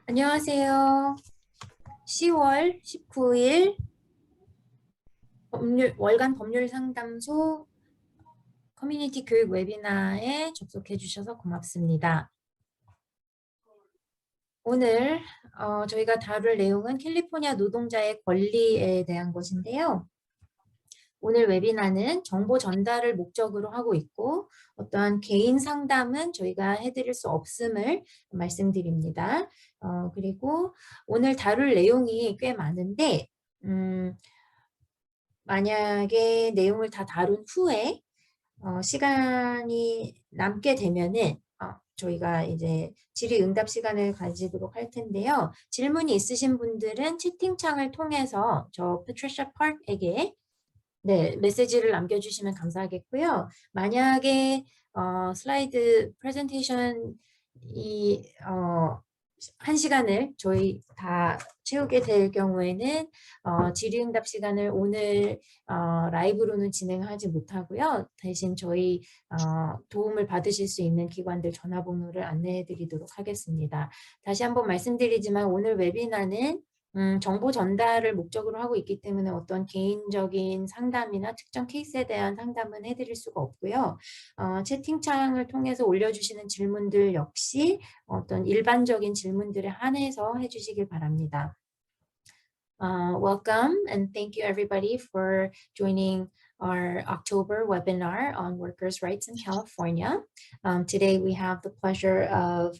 안녕하세요. 10월 19일 월간 법률 상담소 커뮤니티 교육 웨비나에 접속해 주셔서 고맙습니다. 오늘 저희가 다룰 내용은 캘리포니아 노동자의 권리에 대한 것인데요. 오늘 웨비나는 정보 전달을 목적으로 하고 있고 어떠한 개인 상담은 저희가 해드릴 수 없음을 말씀드립니다. 그리고 오늘 다룰 내용이 꽤 많은데 만약에 내용을 다 다룬 후에 시간이 남게 되면은 저희가 이제 질의응답 시간을 가지도록 할 텐데요. 질문이 있으신 분들은 채팅창을 통해서 저 Patricia Park에게 메시지를 남겨주시면 감사하겠고요. 만약에 슬라이드 프레젠테이션이 1시간을 저희 다 채우게 될 경우에는 질의응답 시간을 오늘 라이브로는 진행하지 못하고요. 대신 저희 도움을 받으실 수 있는 기관들 전화번호를 안내해 드리도록 하겠습니다. 다시 한번 말씀드리지만 오늘 웨비나는 정보 전달을 목적으로 하고 있기 때문에 어떤 개인적인 상담이나 특정 케이스에 대한 상담은 해드릴 수가 없고요. 채팅창을 통해서 올려주시는 질문들 역시 어떤 일반적인 질문들에 한해서 해주시길 바랍니다. Welcome and thank you everybody for joining our October webinar on workers' rights in California. Today we have the pleasure of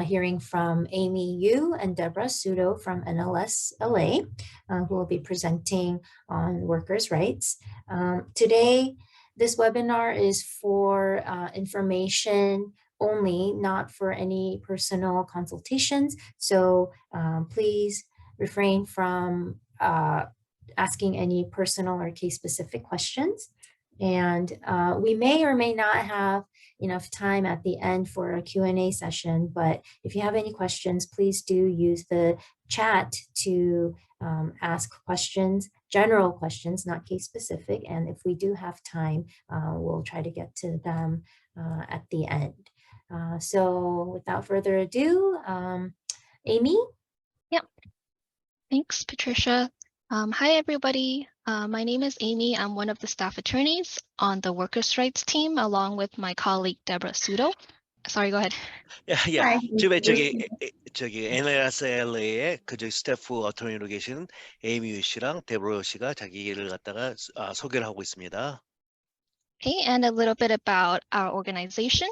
hearing from Amy Yu and Deborah Sudo from NLS LA, who will be presenting on workers' rights. Today, this webinar is for information only, not for any personal consultations. So please refrain from asking any personal or case-specific questions. And we may or may not have enough time at the end for a Q&A session, but if you have any questions, please do use the chat to ask questions, general questions, not case-specific. And if we do have time, we'll try to get to them at the end. So without further ado, Amy? Yep. Thanks, Patricia. Hi, everybody. My name is Amy. I'm one of the staff attorneys on the workers' rights team, along with my colleague, Deborah Sudo. Sorry, go ahead. 야, 지금에 저기 NLSLA의 저기 스태프 어토니로 계신 에이미 씨랑 데브로 씨가 자기 일을 갖다가 소개를 하고 있습니다. Okay, and a little bit about our organization.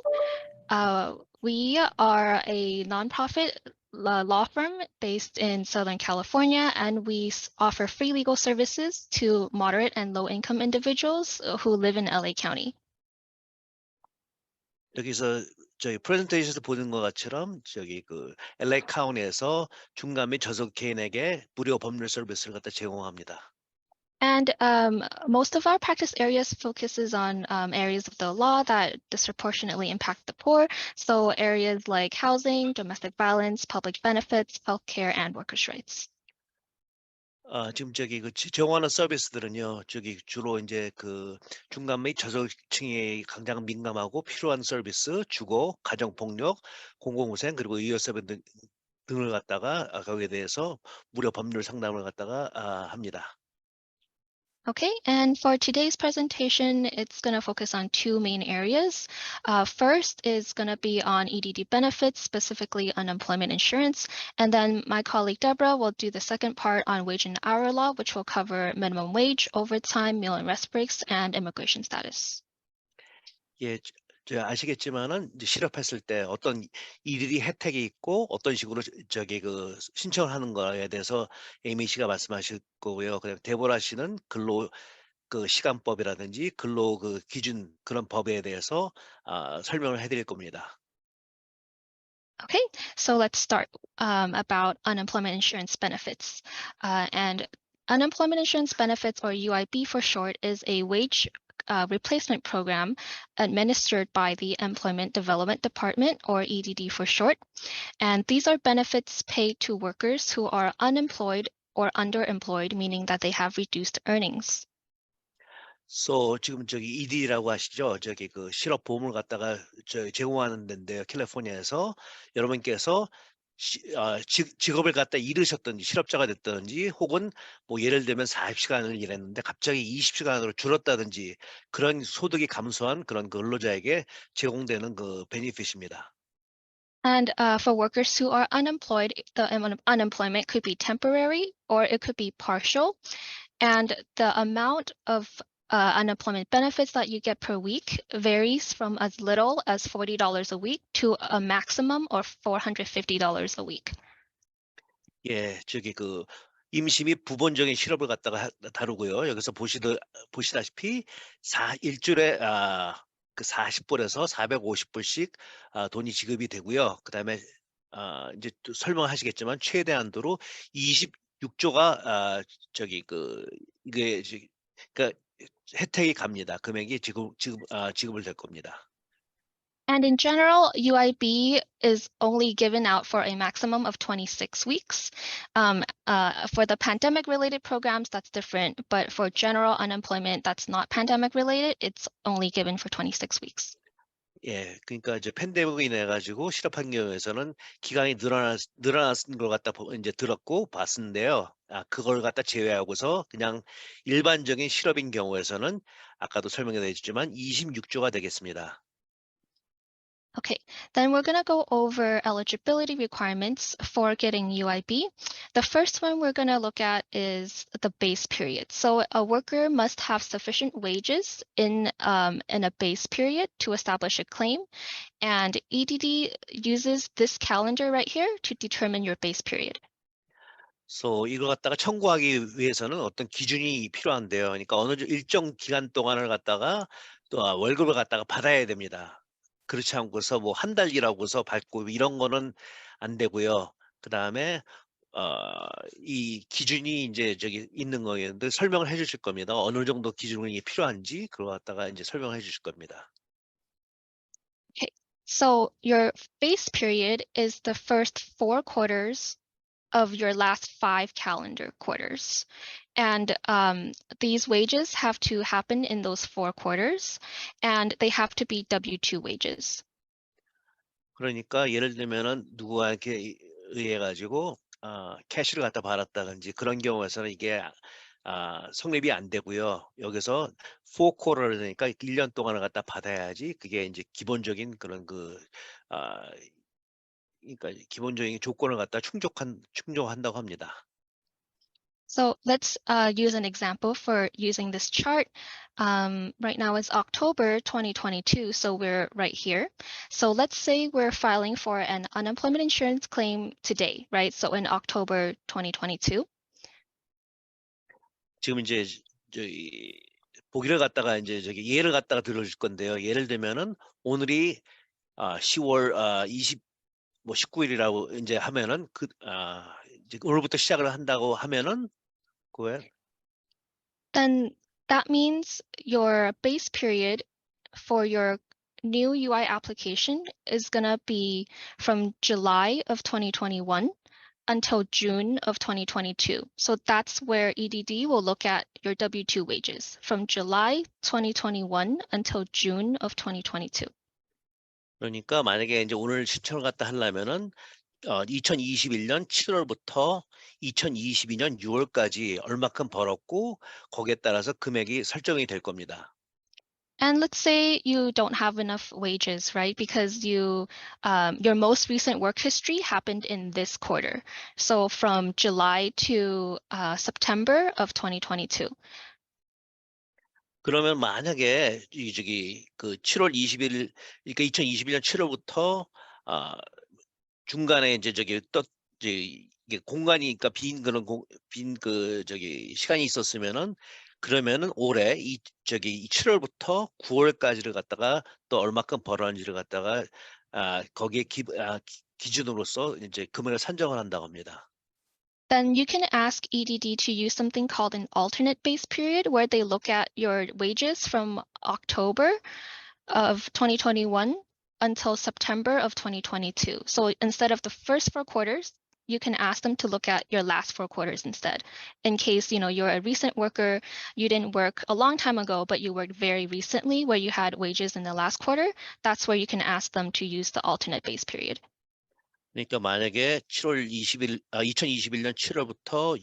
We are a nonprofit law firm based in Southern California, and we offer free legal services to moderate and low-income individuals who live in LA County. 여기서 저희 프레젠테이션에서 보는 것 같처럼 저기 그 LA 카운티에서 중간 및 저소득 개인에게 무료 법률 서비스를 갖다 제공합니다. And most of our practice areas focuses on areas of the law that disproportionately impact the poor. So areas like housing, domestic violence, public benefits, healthcare, and workers' rights. 지금 저기 그 제공하는 서비스들은요, 저기 주로 이제 그 중간 및 저소득층이 가장 민감하고 필요한 서비스, 주거, 가정폭력, 공공후생 그리고 의료세분 등을 갖다가 거기에 대해서 무료 법률 상담을 갖다가 합니다. Okay, and for today's presentation, it's going to focus on two main areas. First is going to be on EDD benefits, specifically unemployment insurance. And then my colleague Deborah will do the second part on wage and hour law, which will cover minimum wage, overtime, meal and rest breaks, and immigration status. 예, 저 아시겠지만은 이제 실업했을 때 어떤 일일이 혜택이 있고 어떤 식으로 저기 그 신청을 하는 거에 대해서 에이미 씨가 말씀하실 거고요. 그다음에 데보라 씨는 근로 그 시간법이라든지 근로 그 기준 그런 법에 대해서 설명을 해드릴 겁니다. Okay, so let's start about unemployment insurance benefits. And unemployment insurance benefits, or UIB for short, is a wage replacement program administered by the Employment Development Department, or EDD for short. And these are benefits paid to workers who are unemployed or underemployed, meaning that they have reduced earnings. So 지금 저기 ED라고 하시죠? 저기 그 실업보험을 갖다가 제공하는 데인데요. 캘리포니아에서 여러분께서 직업을 갖다 잃으셨든지 실업자가 됐다든지 혹은 뭐 예를 들면 40시간을 일했는데 갑자기 20시간으로 줄었다든지 그런 소득이 감소한 그런 근로자에게 제공되는 그 베니핏입니다. And for workers who are unemployed, the unemployment could be temporary or it could be partial. And the amount of unemployment benefits that you get per week varies from as little as $40 a week to a maximum of $450 a week. 예, 저기 그 임시 및 부분적인 실업을 갖다가 다루고요. 여기서 보시다시피 일주일에 그 40불에서 450불씩 돈이 지급이 되고요. 그다음에 이제 또 설명하시겠지만 최대 한도로 26조가 저기 그 이게 그러니까 혜택이 갑니다. 금액이 지급을 될 겁니다. And in general, UIB is only given out for a maximum of 26 weeks. For the pandemic-related programs, that's different. But for general unemployment that's not pandemic-related, it's only given for 26 weeks. 예, 그러니까 이제 팬데믹으로 인해 가지고 실업한 경우에서는 기간이 늘어났은 걸 갖다 이제 들었고 봤는데요. 그걸 갖다 제외하고서 그냥 일반적인 실업인 경우에서는 아까도 설명해 드렸지만 26조가 되겠습니다. Okay, then we're going to go over eligibility requirements for getting UIB. The first one we're going to look at is the base period. So a worker must have sufficient wages in a base period to establish a claim. And EDD uses this calendar right here to determine your base period. 그래서 이걸 갖다가 청구하기 위해서는 어떤 기준이 필요한데요. 그러니까 어느 일정 기간 동안을 갖다가 또 월급을 갖다가 받아야 됩니다. 그렇지 않고서 뭐 한 달 일하고서 받고 이런 거는 안 되고요. 그다음에 이 기준이 이제 저기 있는 거였는데 설명을 해 주실 겁니다. 어느 정도 기준이 필요한지 그걸 갖다가 이제 설명해 주실 겁니다. Okay, so your base period is the first 4 quarters of your last 5 calendar quarters. And these wages have to happen in those 4 quarters, and they have to be W-2 wages. 그러니까 예를 들면은 누구한테 의해 가지고 캐시를 갖다 받았다든지 그런 경우에서는 이게 성립이 안 되고요. 여기서 4쿼터를 그러니까 1년 동안을 갖다 받아야지 그게 이제 기본적인 그런 그러니까 기본적인 조건을 갖다 충족한다고 합니다. So let's use an example for using this chart. Right now it's October 2022, so we're right here. So let's say we're filing for an unemployment insurance claim today, right? So in October 2022. 지금 이제 저기 보기를 갖다가 이제 저기 예를 갖다가 들어줄 건데요. 예를 들면은 오늘이 10월 19일이라고 이제 하면은 이제 오늘부터 시작을 한다고 하면은 Then that means your base period for your new UI application is going to be from July of 2021 until June of 2022. So that's where EDD will look at your W-2 wages from July 2021 until June of 2022. 그러니까 만약에 이제 오늘 신청을 갖다 하려면은 2021년 7월부터 2022년 6월까지 얼마큼 벌었고 거기에 따라서 금액이 설정이 될 겁니다. And let's say you don't have enough wages, right? Because your most recent work history happened in this quarter. So from July to September of 2022. 그러면 만약에 그 7월 20일 그러니까 2021년 7월부터 중간에 이제 이게 공간이 그러니까 빈 시간이 있었으면은 그러면은 올해 7월부터 9월까지를 갖다가 또 얼마큼 벌었는지를 갖다가 거기에 기준으로서 이제 금액을 산정을 한다고 합니다. Then you can ask EDD to use something called an alternate base period, where they look at your wages from October of 2021 until September of 2022. So instead of the first 4 quarters, you can ask them to look at your last 4 quarters instead. In case, you're a recent worker, you didn't work a long time ago, but you worked very recently where you had wages in the last quarter, that's where you can ask them to use the alternate base period. 그러니까 만약에 2021년 7월부터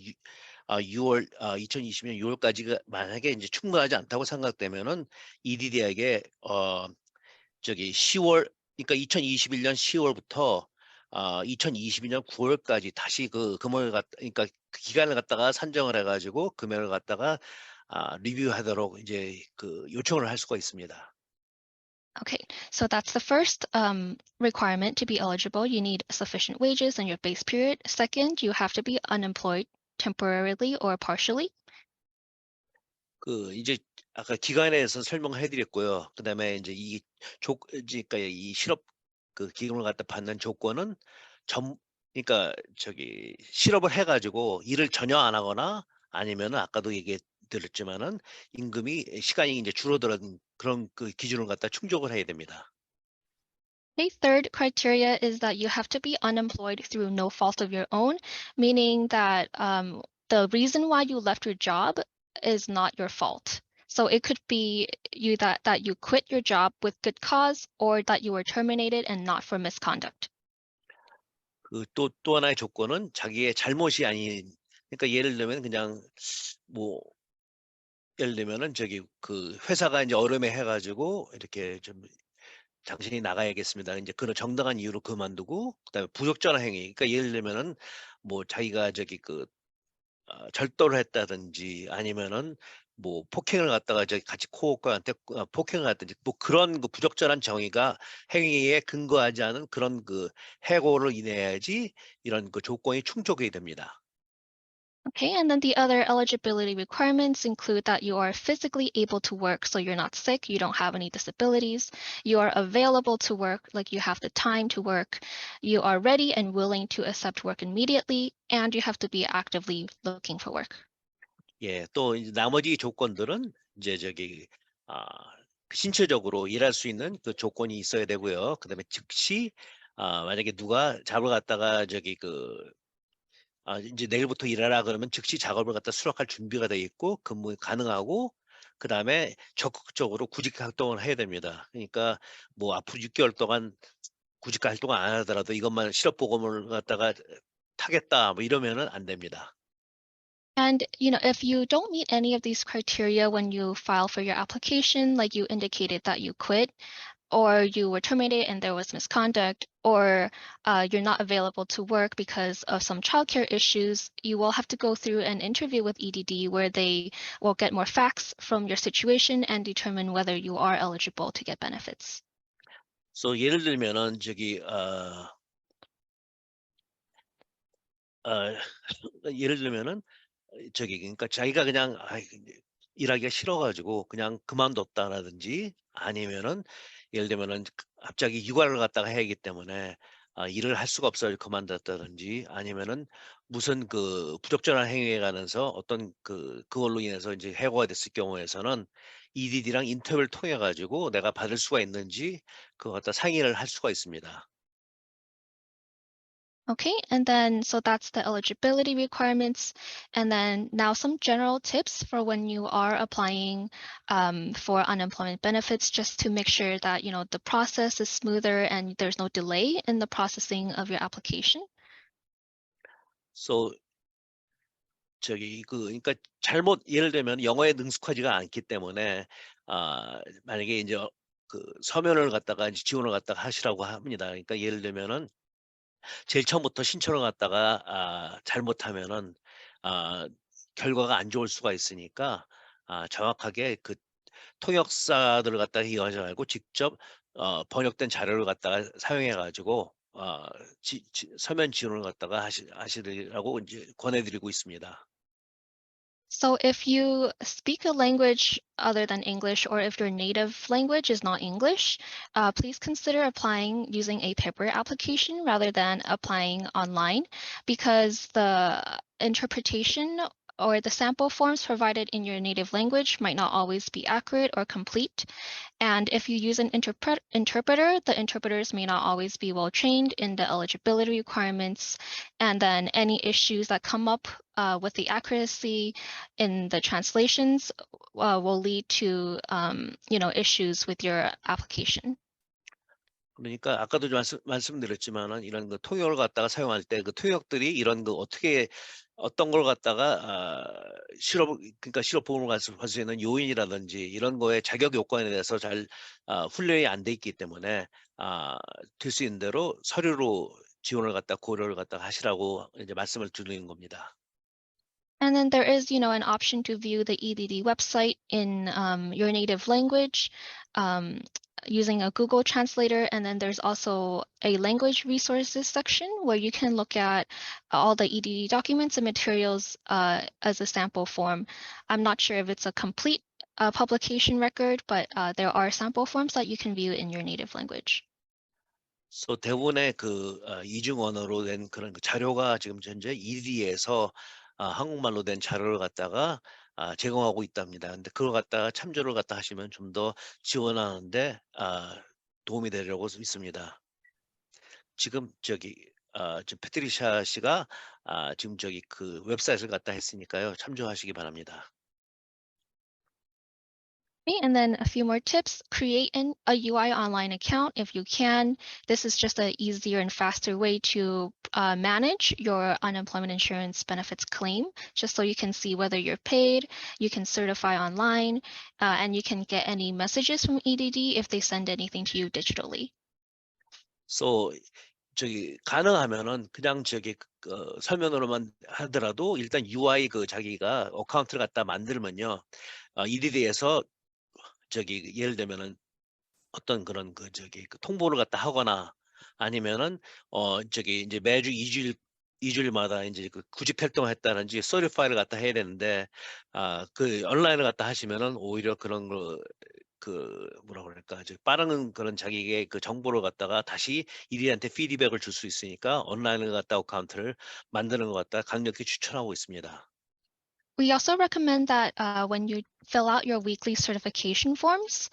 6월 2020년 6월까지가 만약에 이제 충분하지 않다고 생각되면은 EDD에게 저기 10월 그러니까 2021년 10월부터 2022년 9월까지 다시 그 금액을 그러니까 그 기간을 갖다가 산정을 해가지고 금액을 갖다가 리뷰하도록 이제 그 요청을 할 수가 있습니다. Okay, so that's the first requirement to be eligible. You need sufficient wages in your base period. Second, you have to be unemployed temporarily or partially. 그 이제 아까 기간에 대해서 설명을 해드렸고요. 그다음에 이제 그러니까 이 실업 그 기금을 갖다 받는 조건은 그러니까 저기 실업을 해가지고 일을 전혀 안 하거나 아니면은 아까도 얘기 드렸지만은 시간이 이제 줄어드는 그런 그 기준을 갖다 충족을 해야 됩니다. Okay, third criteria is that you have to be unemployed through no fault of your own, meaning that the reason why you left your job is not your fault. So it could be that you quit your job with good cause or that you were terminated and not for misconduct. 그 또 하나의 조건은 자기의 잘못이 아닌 그러니까 예를 들면 그냥 뭐 예를 들면은 저기 그 회사가 이제 얼음에 해가지고 이렇게 좀 당신이 나가야겠습니다. 이제 그런 정당한 이유로 그만두고 그다음에 부적절한 행위. 그러니까 예를 들면은 뭐 자기가 저기 절도를 했다든지 아니면은 뭐 폭행을 갖다가 저기 같이 코워커한테 폭행을 했든지 뭐 그런 그 부적절한 행위에 근거하지 않은 그런 그 해고를 인해야지 이런 그 조건이 충족이 됩니다. Okay, and then the other eligibility requirements include that you are physically able to work, so you're not sick, you don't have any disabilities, you are available to work, like you have the time to work, you are ready and willing to accept work immediately, and you have to be actively looking for work. 예, 또 이제 나머지 조건들은 이제 아, 신체적으로 일할 수 있는 그 조건이 있어야 되고요. 그다음에 즉시 만약에 누가 작업을 갖다가 이제 내일부터 일하라 그러면 즉시 작업을 갖다 수락할 준비가 돼 있고 근무 가능하고 그다음에 적극적으로 구직 활동을 해야 됩니다. 그러니까 뭐 앞으로 6개월 동안 구직 활동을 안 하더라도 이것만 실업 보험을 갖다가 타겠다 뭐 이러면은 안 됩니다. And if you don't meet any of these criteria when you file for your application, like you indicated that you quit, or you were terminated and there was misconduct, or you're not available to work because of some childcare issues, you will have to go through an interview with EDD where they will get more facts from your situation and determine whether you are eligible to get benefits. 그래서 예를 들면은 어, 예를 들면은 그러니까 자기가 그냥 일하기가 싫어가지고 그냥 그만뒀다라든지 아니면은 예를 들면은 갑자기 육아를 갖다가 해야 하기 때문에 일을 할 수가 없어요 그만뒀다든지 아니면은 무슨 그 부적절한 행위에 관해서 어떤 그걸로 인해서 이제 해고가 됐을 경우에서는 EDD랑 인터뷰를 통해 가지고 내가 받을 수가 있는지 그거 갖다 상의를 할 수가 있습니다. Okay, and then so that's the eligibility requirements. And then now some general tips for when you are applying for unemployment benefits, just to make sure that the process is smoother and there's no delay in the processing of your application. So 그러니까 예를 들면 영어에 능숙하지가 않기 때문에 만약에 이제 서면을 갖다가 이제 지원을 갖다가 하시라고 합니다. 그러니까 예를 들면은 제일 처음부터 신청을 갖다가 잘못하면은 아 결과가 안 좋을 수가 있으니까 정확하게 그 통역사들을 갖다가 이용하지 말고 직접 번역된 자료를 갖다가 사용해 가지고 서면 지원을 갖다가 하시라고 이제 권해 드리고 있습니다. So if you speak a language other than English, or if your native language is not English, please consider applying using a paper application rather than applying online, because the interpretation or the sample forms provided in your native language might not always be accurate or complete. And if you use an interpreter, the interpreters may not always be well trained in the eligibility requirements. And then any issues that come up with the accuracy in the translations will lead to issues with your application. 그러니까 아까도 말씀드렸지만은 이런 그 통역을 갖다가 사용할 때 그 통역들이 이런 그 어떻게 어떤 걸 갖다가 그러니까 실업 보험을 갈 수 있는 요인이라든지 이런 거에 자격 요건에 대해서 잘 훈련이 안 돼 있기 때문에 아 될 수 있는 대로 서류로 지원을 갖다 고려를 갖다가 하시라고 이제 말씀을 드리는 겁니다. And then there is, an option to view the EDD website in your native language um, using a Google Translator. And then there's also a language resources section where you can look at all the EDD documents and materials as a sample form. I'm not sure if it's a complete publication record, but there are sample forms that you can view in your native language. 대부분의 이중 언어로 된 그런 그 자료가 지금 현재 ED에서 한국말로 된 자료를 갖다가 제공하고 있답니다. 근데 그걸 갖다가 참조를 갖다 하시면 좀 더 지원하는데 도움이 되려고 있습니다. 지금 지금 패트리샤 씨가 지금 그 웹사이트를 갖다 했으니까요. 참조하시기 바랍니다. Okay, and then a few more tips. Create a UI online account if you can. This is just an easier and faster way to manage your unemployment insurance benefits claim, just so you can see whether you're paid, you can certify online, and you can get any messages from EDD if they send anything to you digitally. 가능하면은 그냥 설명으로만 하더라도 일단 UI 자기가 어카운트를 갖다 만들면요. EDD에서 예를 들면은 어떤 그런 통보를 갖다 하거나 아니면은 이제 매주 2주일마다 이제 구직 활동을 했다든지 서류 파일을 갖다 해야 되는데 그 온라인을 갖다 하시면은 오히려 그런 뭐라 그럴까 빠른 그런 자기의 그 정보를 갖다가 다시 이리한테 피드백을 줄 수 있으니까 온라인을 갖다 어카운트를 만드는 것 갖다 강력히 추천하고 있습니다. We also recommend that when you fill out your weekly certification forms,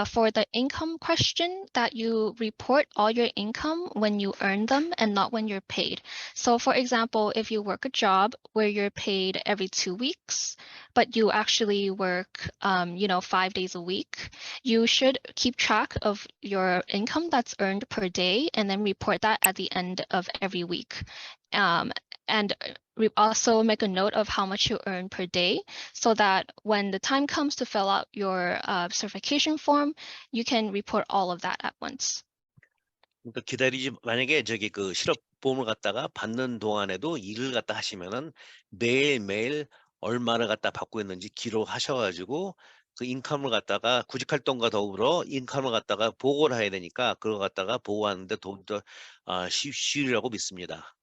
for the income question, that you report all your income when you earn them and not when you're paid. So for example, if you work a job where you're paid every 2 weeks, but you actually work, 5 days a week, you should keep track of your income that's earned per day and then report that at the end of every week. And we also make a note of how much you earn per day so that when the time comes to fill out your certification form, you can report all of that at once. 그러니까 만약에 그 실업보험을 갖다가 받는 동안에도 일을 갖다 하시면은 매일매일 얼마를 갖다 받고 있는지 기록하셔 가지고 그 인컴을 갖다가 구직 활동과 더불어 인컴을 갖다가 보고를 해야 되니까 그걸 갖다가 보고하는 데 더욱더 쉬우리라고 믿습니다.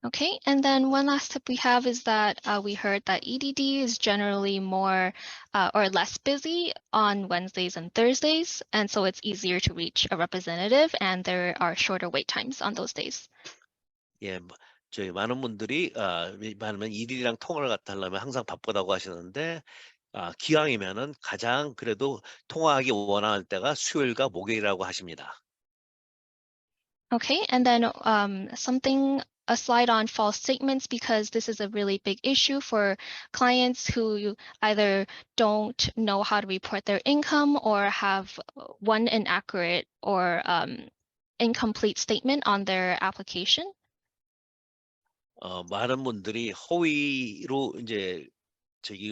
Okay, and then one last tip we have is that we heard that EDD is generally more or less busy on Wednesdays and Thursdays, and so it's easier to reach a representative and there are shorter wait times on those days. 예. 저희 많은 분들이 많으면 일이랑 통화를 갖다 하려면 항상 바쁘다고 하시는데 기왕이면은 가장 그래도 통화하기 원하는 때가 수요일과 목요일이라고 하십니다. Okay, and then a slide on false statements, because this is a really big issue for clients who either don't know how to report their income or have one inaccurate or incomplete statement on their application. 많은 분들이 허위로 이제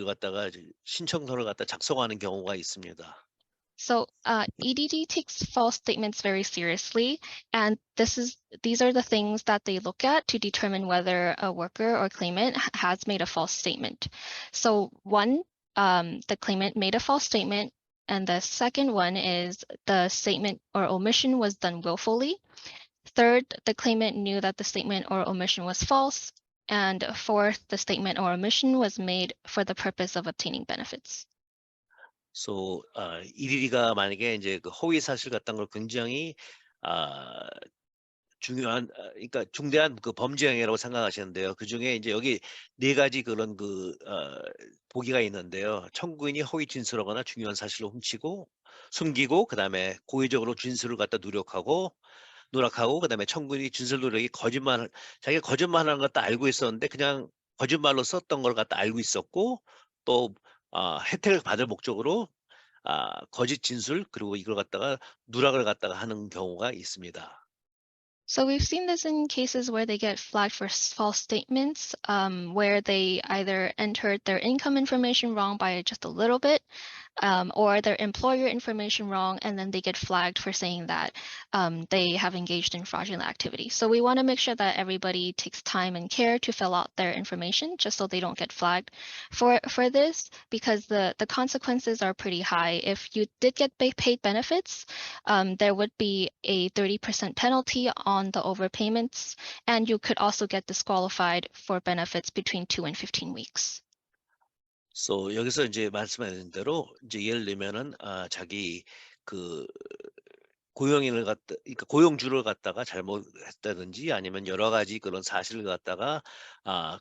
갖다가 신청서를 갖다 작성하는 경우가 있습니다. So EDD takes false statements very seriously, and these are the things that they look at to determine whether a worker or claimant has made a false statement. So one, the claimant made a false statement, and the second one is the statement or omission was done willfully. Third, the claimant knew that the statement or omission was false. And fourth, the statement or omission was made for the purpose of obtaining benefits. EDD가 만약에 이제 그 허위 사실 같은 걸 굉장히 중요한 그러니까 중대한 그 범죄 행위라고 생각하시는데요. 그중에 이제 여기 네 가지 그런 보기가 있는데요. 청구인이 허위 진술하거나 중요한 사실을 숨기고 그다음에 고의적으로 진술을 갖다 누락하고 그다음에 청구인이 진술 누락이 자기가 거짓말하는 것도 알고 있었는데 그냥 거짓말로 썼던 걸 갖다 알고 있었고 또 혜택을 받을 목적으로 거짓 진술 그리고 이걸 갖다가 누락을 갖다가 하는 경우가 있습니다. So we've seen this in cases where they get flagged for false statements, where they either entered their income information wrong by just a little bit, or their employer information wrong, and then they get flagged for saying that they have engaged in fraudulent activity. So we want to make sure that everybody takes time and care to fill out their information just so they don't get flagged for this, because the consequences are pretty high. If you did get paid benefits, there would be a 30% penalty on the overpayments, and you could also get disqualified for benefits between 2 and 15 weeks. So 여기서 이제 말씀하신 대로 이제 예를 들면은 자기 그 고용인을 갖다 그러니까 고용주를 갖다가 잘못했다든지 아니면 여러 가지 그런 사실을 갖다가 아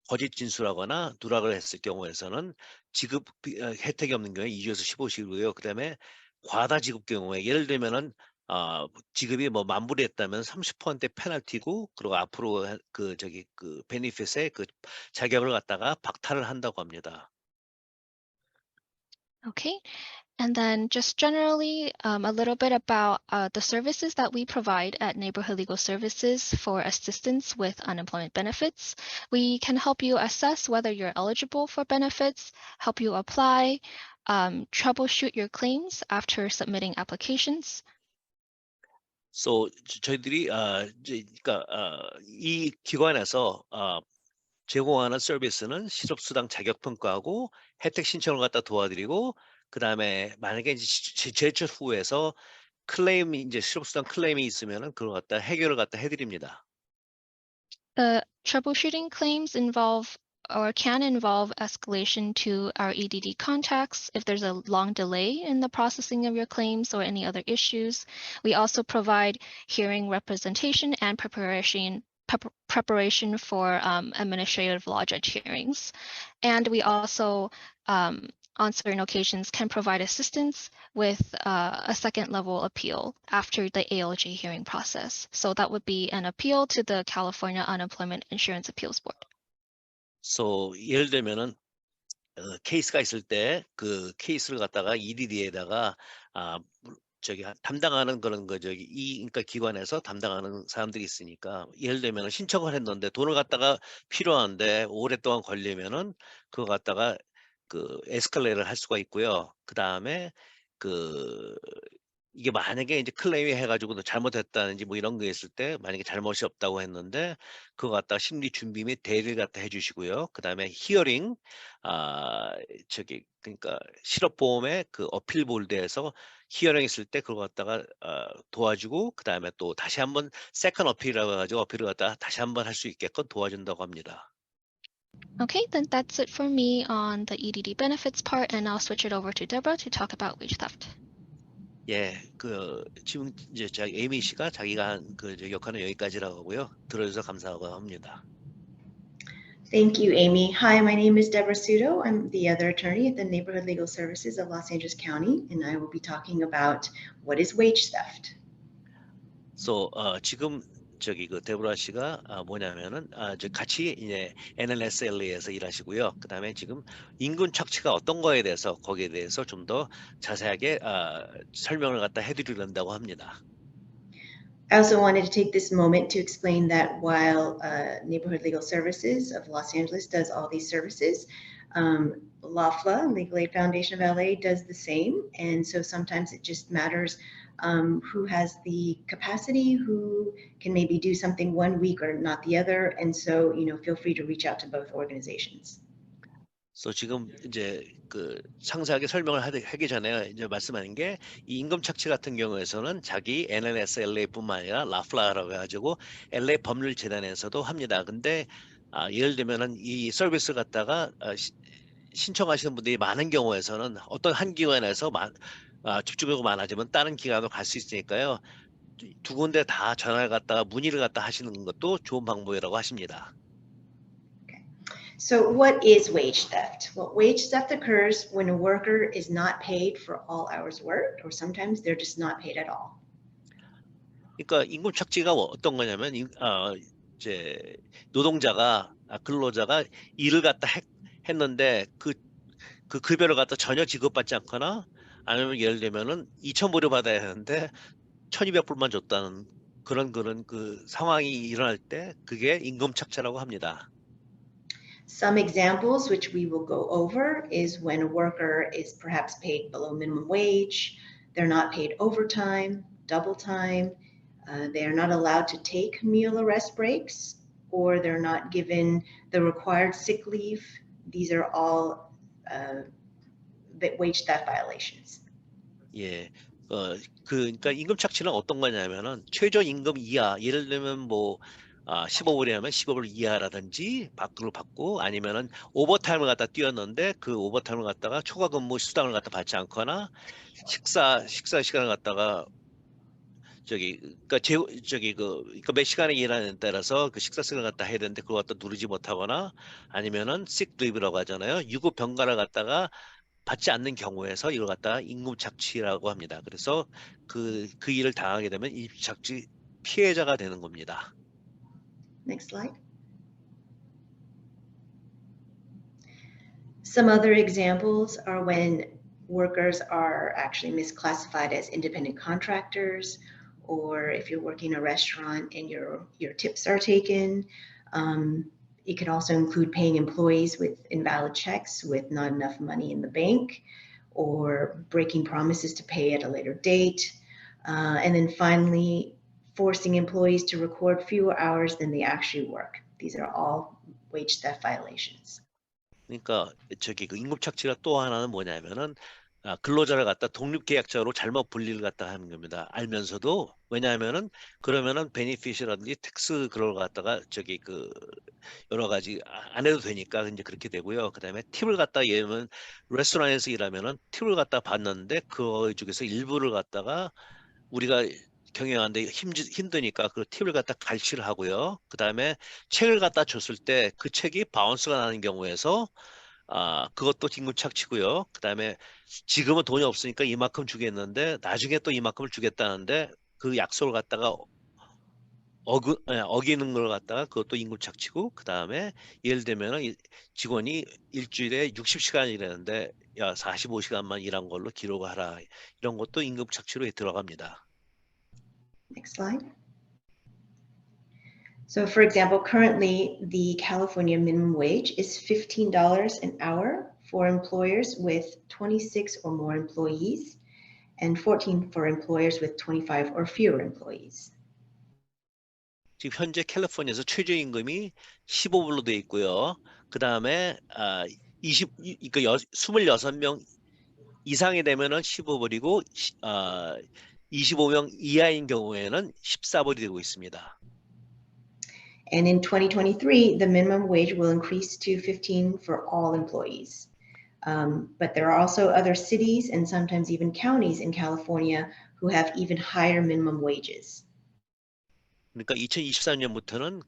거짓 진술하거나 누락을 했을 경우에서는 지급 혜택이 없는 경우에 2주에서 15주고요. 그다음에 과다 지급 경우에 예를 들면은 지급이 뭐 만불이 했다면 30% 페널티고 그리고 앞으로 그 저기 그 베니핏의 그 자격을 갖다가 박탈을 한다고 합니다. Okay. And then just generally, a little bit about the services that we provide at Neighborhood Legal Services for assistance with unemployment benefits. We can help you assess whether you're eligible for benefits, help you apply, troubleshoot your claims after submitting applications. So 저희들이 이제 그러니까 이 기관에서 제공하는 서비스는 실업수당 자격 평가하고 혜택 신청을 갖다 도와드리고 그다음에 만약에 이제 제출 후에서 클레임이 이제 실업수당 클레임이 있으면은 그걸 갖다 해결을 갖다 해드립니다. The troubleshooting claims involve or can involve escalation to our EDD contacts if there's a long delay in the processing of your claims or any other issues. We also provide hearing representation and preparation for administrative law judge hearings. And we also, on certain occasions, can provide assistance with a second level appeal after the ALJ hearing process. So that would be an appeal to the California Unemployment Insurance Appeals Board. So 예를 들면은 케이스가 있을 때 그 케이스를 갖다가 EDD에다가 저기 담당하는 그런 거 저기 그러니까 기관에서 담당하는 사람들이 있으니까 예를 들면 신청을 했는데 돈을 갖다가 필요한데 오랫동안 걸리면은 그거 갖다가 그 에스컬레이트를 할 수가 있고요. 그다음에 그 이게 만약에 이제 클레임이 해가지고 잘못했다든지 뭐 이런 거 있을 때 만약에 잘못이 없다고 했는데 그거 갖다가 심리 준비 및 대리를 갖다 해주시고요. 그다음에 히어링 저기 그러니까 실업보험의 그 어필 볼드에서 히어링 있을 때 그거 갖다가 도와주고 그다음에 또 다시 한번 세컨 어필이라고 해가지고 어필을 갖다가 다시 한번 할 수 있게끔 도와준다고 합니다. Okay, then that's it for me on the EDD benefits part, and I'll switch it over to Deborah to talk about wage theft. 예, 지금 이제 에이미 씨가 자기가 한 그 역할은 여기까지라고 하고요. 들어주셔서 감사하고 합니다. Thank you, Amy. Hi, my name is Deborah Sudo. I'm the other attorney at the Neighborhood Legal Services of Los Angeles County, and I will be talking about what is wage theft. So 지금 저기 그 데보라 씨가 뭐냐면은 저 같이 이제 NLSLA에서 일하시고요. 그다음에 지금 임금 착취가 어떤 거에 대해서 거기에 대해서 좀 더 자세하게 설명을 갖다 해드리려고 합니다. I also wanted to take this moment to explain that while Neighborhood Legal Services of Los Angeles does all these services, LAFLA, Legal Aid Foundation of LA, does the same. And so sometimes it just matters who has the capacity, who can maybe do something one week or not the other. And so, feel free to reach out to both organizations. So 지금 이제 그 상세하게 설명을 하기 전에 이제 말씀하는 게 이 임금 착취 같은 경우에서는 자기 NLSLA뿐만 아니라 라플라라고 해가지고 LA 법률 재단에서도 합니다. 근데 예를 들면은 이 서비스 갖다가 신청하시는 분들이 많은 경우에서는 어떤 한 기관에서 집중적으로 많아지면 다른 기관으로 갈 수 있으니까요. 두 군데 다 전화를 갖다가 문의를 갖다 하시는 것도 좋은 방법이라고 하십니다. So what is wage theft? Well, wage theft occurs when a worker is not paid for all hours worked, or sometimes they're just not paid at all. 그러니까 임금 착취가 어떤 거냐면 이제 노동자가 근로자가 일을 갖다 했는데 그 급여를 갖다 전혀 지급받지 않거나 아니면 예를 들면은 2,000불을 받아야 하는데 1,200불만 줬다는 그런 그 상황이 일어날 때 그게 임금 착취라고 합니다. Some examples which we will go over is when a worker is perhaps paid below minimum wage, they're not paid overtime, double time, they are not allowed to take meal or rest breaks, or they're not given the required sick leave. These are all wage theft violations. 예. 그러니까 임금 착취는 어떤 거냐면은 최저임금 이하, 예를 들면 뭐 15불이라면 15불 이하라든지 밖으로 받고 아니면은 오버타임을 갖다 뛰었는데 그 오버타임을 갖다가 초과 근무 수당을 갖다 받지 않거나 식사 시간을 갖다가 그러니까 그러니까 몇 시간에 일하는 따라서 그 식사 시간을 갖다 해야 되는데 그걸 갖다 누르지 못하거나 아니면은 sick leave라고 하잖아요. 유급 병가를 갖다가 받지 않는 경우에서 이걸 갖다가 임금 착취라고 합니다. 그래서 그 일을 당하게 되면 임금 착취 피해자가 되는 겁니다. Next slide. Some other examples are when workers are actually misclassified as independent contractors, or if you're working in a restaurant and your tips are taken. It could also include paying employees with invalid checks with not enough money in the bank, or breaking promises to pay at a later date. And then finally, forcing employees to record fewer hours than they actually work. These are all wage theft violations. 그러니까 그 임금 착취가 또 하나는 뭐냐면은 근로자를 갖다 독립계약자로 잘못 분리를 갖다 하는 겁니다. 알면서도 왜냐하면은 그러면은 베니피시라든지 텍스 그걸 갖다가 그 여러 가지 안 해도 되니까 이제 그렇게 되고요. 그다음에 팁을 갖다 예를 들면 레스토랑에서 일하면은 팁을 갖다 받는데 그 중에서 일부를 갖다가 우리가 경영하는데 힘드니까 그 팁을 갖다 갈취를 하고요. 그다음에 책을 갖다 줬을 때 그 책이 바운스가 나는 경우에서 그것도 임금 착취고요. 그다음에 지금은 돈이 없으니까 이만큼 주겠는데 나중에 또 이만큼을 주겠다는데 그 약속을 갖다가 어기는 걸 갖다가 그것도 임금 착취고 그다음에 예를 들면은 직원이 일주일에 60시간 일하는데 야 45시간만 일한 걸로 기록하라. 이런 것도 임금 착취로 들어갑니다. Next slide. So for example, currently the California minimum wage is $15 an hour for employers with 26 or more employees and 14 for employers with 25 or fewer employees. 지금 현재 캘리포니아에서 최저임금이 15불로 돼 있고요. 그다음에 26명 이상이 되면은 15불이고 25명 이하인 경우에는 14불이 되고 있습니다. And in 2023, the minimum wage will increase to 15 for all employees. But there are also other cities and sometimes even counties in California who have even higher minimum wages. 그러니까 2023년부터는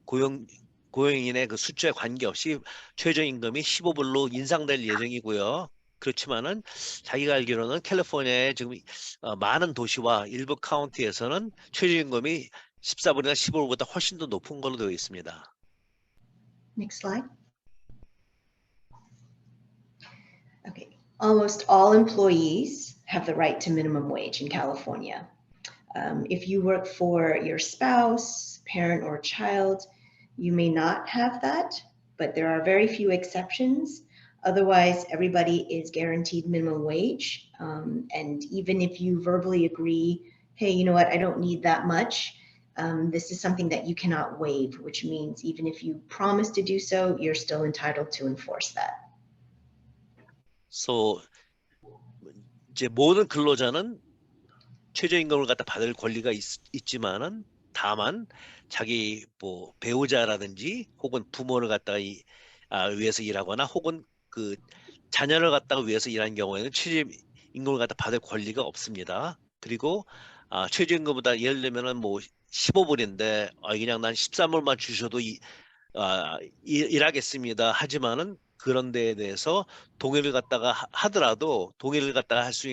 고용인의 그 숫자에 관계없이 최저임금이 15불로 인상될 예정이고요. 그렇지만은 자기가 알기로는 캘리포니아의 지금 많은 도시와 일부 카운티에서는 최저임금이 14불이나 15불보다 훨씬 더 높은 걸로 되어 있습니다. Next slide. Okay, almost all employees have the right to minimum wage in California. If you work for your spouse, parent, or child, you may not have that, but there are very few exceptions. Otherwise, everybody is guaranteed minimum wage. And even if you verbally agree, hey, you know what, I don't need that much, this is something that you cannot waive, which means even if you promise to do so, you're still entitled to enforce that. So 이제 모든 근로자는 최저임금을 갖다 받을 권리가 있지만은 다만 자기 뭐 배우자라든지 혹은 부모를 갖다가 위해서 일하거나 혹은 그 자녀를 갖다가 위해서 일하는 경우에는 최저임금을 갖다 받을 권리가 없습니다. 그리고 최저임금보다 예를 들면은 뭐 15불인데 그냥 난 13불만 주셔도 일하겠습니다. 하지만은 그런 데에 대해서 동의를 갖다가 하더라도 동의를 갖다가 할 수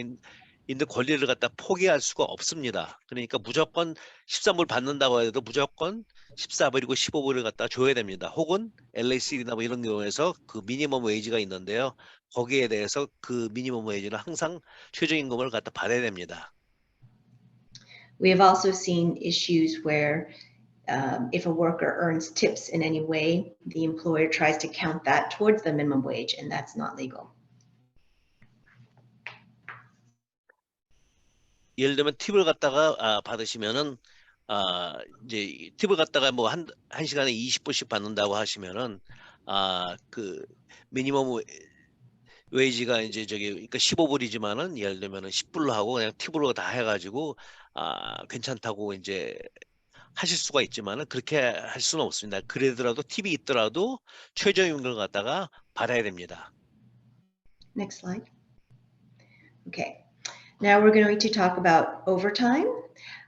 있는 권리를 갖다 포기할 수가 없습니다. 그러니까 무조건 13불 받는다고 해도 무조건 14불이고 15불을 갖다 줘야 됩니다. 혹은 LAC나 뭐 이런 경우에서 그 미니멈 웨이지가 있는데요. 거기에 대해서 그 미니멈 웨이지는 항상 최저임금을 갖다 받아야 됩니다. We have also seen issues where if a worker earns tips in any way, the employer tries to count that towards the minimum wage, and that's not legal. 예를 들면 팁을 갖다가 받으시면은 이제 팁을 갖다가 뭐 한 시간에 20불씩 받는다고 하시면은 그 미니멈 웨이지가 이제 그러니까 15불이지만은 예를 들면은 10불로 하고 그냥 팁으로 다 해가지고 괜찮다고 이제 하실 수가 있지만은 그렇게 할 수는 없습니다. 그러더라도 팁이 있더라도 최저임금을 갖다가 받아야 됩니다. Next slide. Okay, now we're going to talk about overtime.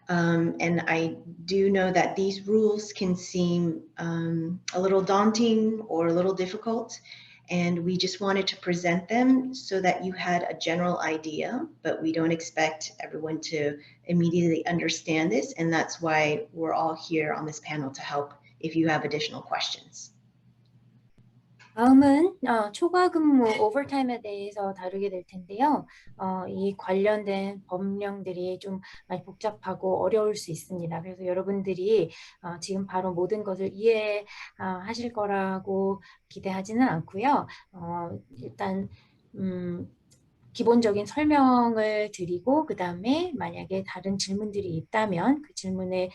And I do know that these rules can seem a little daunting or a little difficult. And we just wanted to present them so that you had a general idea, but we don't expect everyone to immediately understand this. And that's why we're all here on this panel to help if you have additional questions. 다음은 초과 근무 오버타임에 대해서 다루게 될 텐데요. 이 관련된 법령들이 좀 많이 복잡하고 어려울 수 있습니다. 그래서 여러분들이 지금 바로 모든 것을 이해하실 거라고 기대하지는 않고요. 일단 기본적인 설명을 드리고 그 다음에 만약에 다른 질문들이 있다면 그 질문에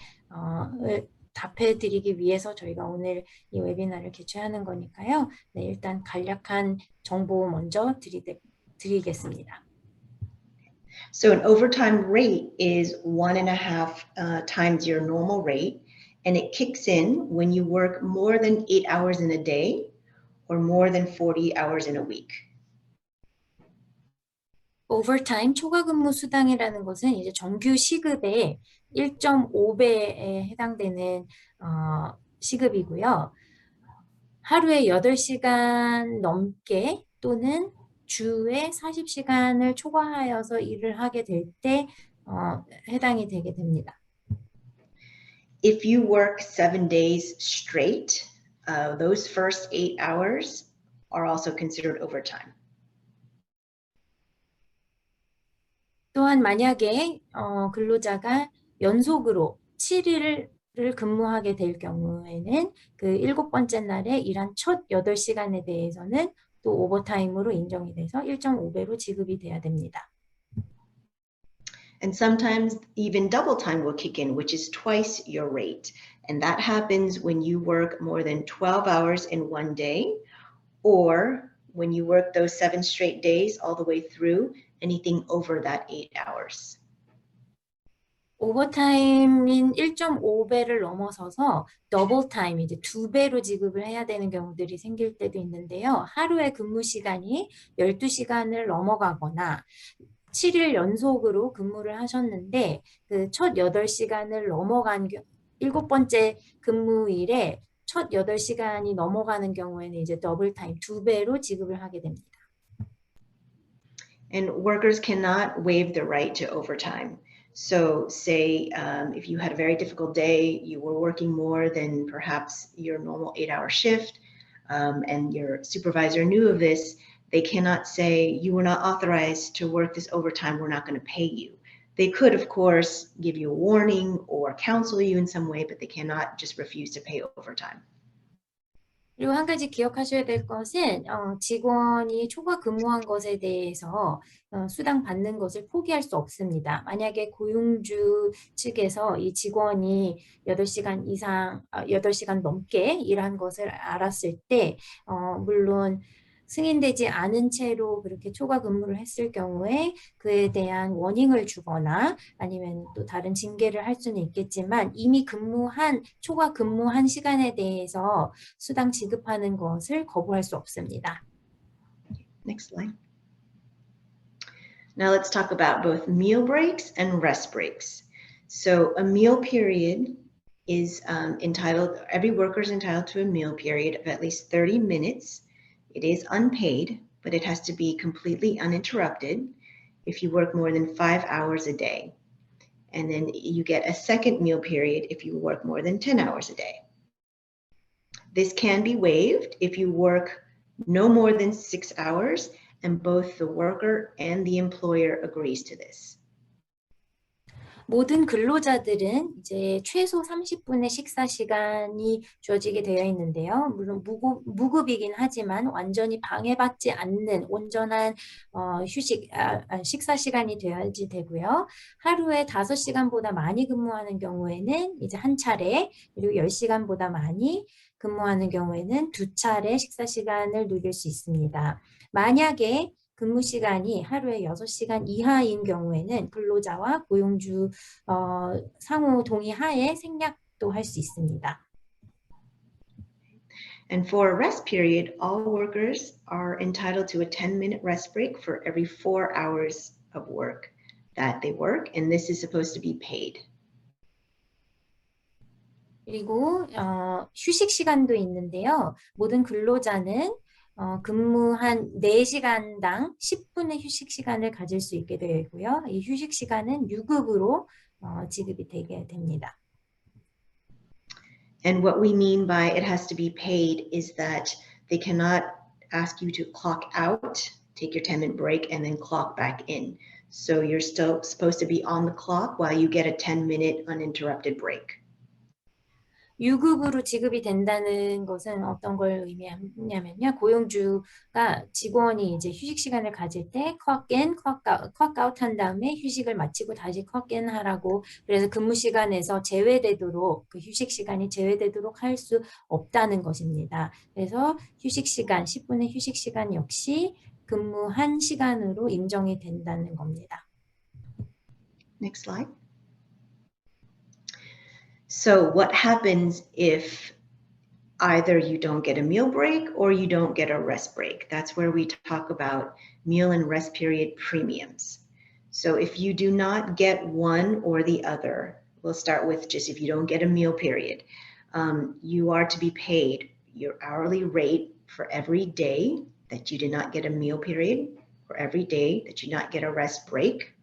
답해드리기 위해서 저희가 오늘 이 웨비나를 개최하는 거니까요. 네, 일단 간략한 정보 먼저 드리겠습니다. So an overtime rate is 1.5 times your normal rate, and it kicks in when you work more than 8 hours in a day or more than 40 hours in a week. 오버타임 초과 근무 수당이라는 것은 이제 정규 시급의 1.5배에 해당되는 시급이고요. 하루에 8시간 넘게 또는 주에 40시간을 초과하여서 일을 하게 될 때 해당이 되게 됩니다. If you work 7 days straight, those first 8 hours are also considered overtime. 또한 만약에 근로자가 연속으로 7일을 근무하게 될 경우에는 그 7번째 날에 일한 첫 8시간에 대해서는 또 오버타임으로 인정이 돼서 1.5배로 지급이 돼야 됩니다. And sometimes even double time will kick in, which is twice your rate. And that happens when you work more than 12 hours in one day, or when you work those 7 straight days all the way through, anything over that 8 hours. 오버타임인 1.5배를 넘어서서 더블 타임, 이제 2배로 지급을 해야 되는 경우들이 생길 때도 있는데요. 하루의 근무 시간이 12시간을 넘어가거나 7일 연속으로 근무를 하셨는데 그 첫 8시간을 넘어간 7번째 근무일에 첫 8시간이 넘어가는 경우에는 이제 더블 타임 2배로 지급을 하게 됩니다. And workers cannot waive the right to overtime. So say if you had a very difficult day, you were working more than perhaps your normal 8-hour shift, and your supervisor knew of this, they cannot say you were not authorized to work this overtime, we're not going to pay you. They could, of course, give you a warning or counsel you in some way, but they cannot just refuse to pay overtime. 그리고 한 가지 기억하셔야 될 것은 직원이 초과 근무한 것에 대해서 수당 받는 것을 포기할 수 없습니다. 만약에 고용주 측에서 이 직원이 8시간 이상, 8시간 넘게 일한 것을 알았을 때 물론 승인되지 않은 채로 그렇게 초과 근무를 했을 경우에 그에 대한 워닝을 주거나 아니면 또 다른 징계를 할 수는 있겠지만 이미 초과 근무한 시간에 대해서 수당 지급하는 것을 거부할 수 없습니다. Next slide. Now let's talk about both meal breaks and rest breaks. So a meal period is every worker is entitled to a meal period of at least 30 minutes. It is unpaid, but it has to be completely uninterrupted if you work more than 5 hours a day. And then you get a second meal period if you work more than 10 hours a day. This can be waived if you work no more than 6 hours and both the worker and the employer agrees to this. 모든 근로자들은 이제 최소 30분의 식사 시간이 주어지게 되어 있는데요. 물론 무급이긴 하지만 완전히 방해받지 않는 온전한 식사 시간이 되어야지 되고요. 하루에 5시간보다 많이 근무하는 경우에는 이제 한 차례, 그리고 10시간보다 많이 근무하는 경우에는 2차례 식사 시간을 누릴 수 있습니다. 만약에 근무 시간이 하루에 6시간 이하인 경우에는 근로자와 고용주 상호 동의하에 생략도 할 수 있습니다. And for a rest period, all workers are entitled to a 10-minute rest break for every 4 hours of work that they work, and this is supposed to be paid. 그리고 휴식 시간도 있는데요. 모든 근로자는 근무한 4시간당 10분의 휴식 시간을 가질 수 있게 되어 있고요. 이 휴식 시간은 유급으로 지급이 되게 됩니다. And what we mean by it has to be paid is that they cannot ask you to clock out, take your 10-minute break, and then clock back in. So you're still supposed to be on the clock while you get a 10-minute uninterrupted break. 유급으로 지급이 된다는 것은 어떤 걸 의미하냐면요. 고용주가 직원이 이제 휴식 시간을 가질 때 clock in, clock out 한 다음에 휴식을 마치고 다시 clock in 하라고, 그래서 근무 시간에서 제외되도록, 그 휴식 시간이 제외되도록 할 수 없다는 것입니다. 그래서 휴식 시간, 10분의 휴식 시간 역시 근무한 시간으로 인정이 된다는 겁니다. Next slide. So what happens if either you don't get a meal break or you don't get a rest break? That's where we talk about meal and rest period premiums. So if you do not get one or the other, we'll start with just if you don't get a meal period, you are to be paid your hourly rate for every day that you did not get a meal period, or every day that you did not get a rest break,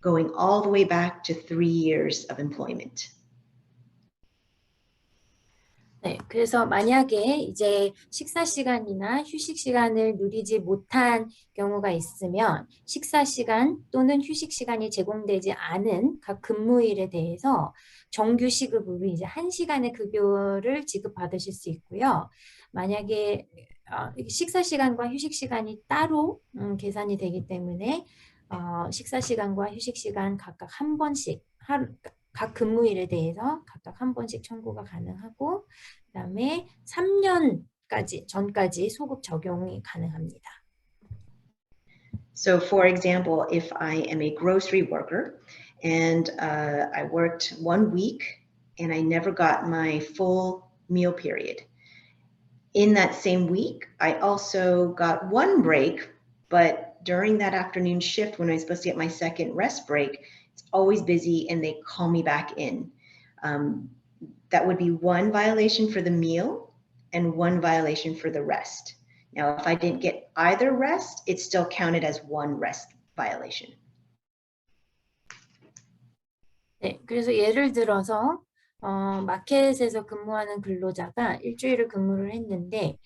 going all the way back to 3 years of employment. 네, 그래서 만약에 이제 식사 시간이나 휴식 시간을 누리지 못한 경우가 있으면 식사 시간 또는 휴식 시간이 제공되지 않은 각 근무일에 대해서 정규 시급으로 이제 1시간의 급여를 지급받으실 수 있고요. 만약에 식사 시간과 휴식 시간이 따로 계산이 되기 때문에 식사 시간과 휴식 시간 각각 한 번씩 각 근무일에 대해서 각각 한 번씩 청구가 가능하고, 그다음에 3년까지 전까지 소급 적용이 가능합니다. So for example, if I am a grocery worker and I worked 1 week and I never got my full meal period. In that same week, I also got 1 break, but during that afternoon shift when I was supposed to get my second rest break, it's always busy and they call me back in. That would be 1 violation for the meal and 1 violation for the rest. Now, if I didn't get either rest, it's still counted as 1 rest violation. 네, 그래서 예를 들어서 마켓에서 근무하는 근로자가 일주일을 근무를 했는데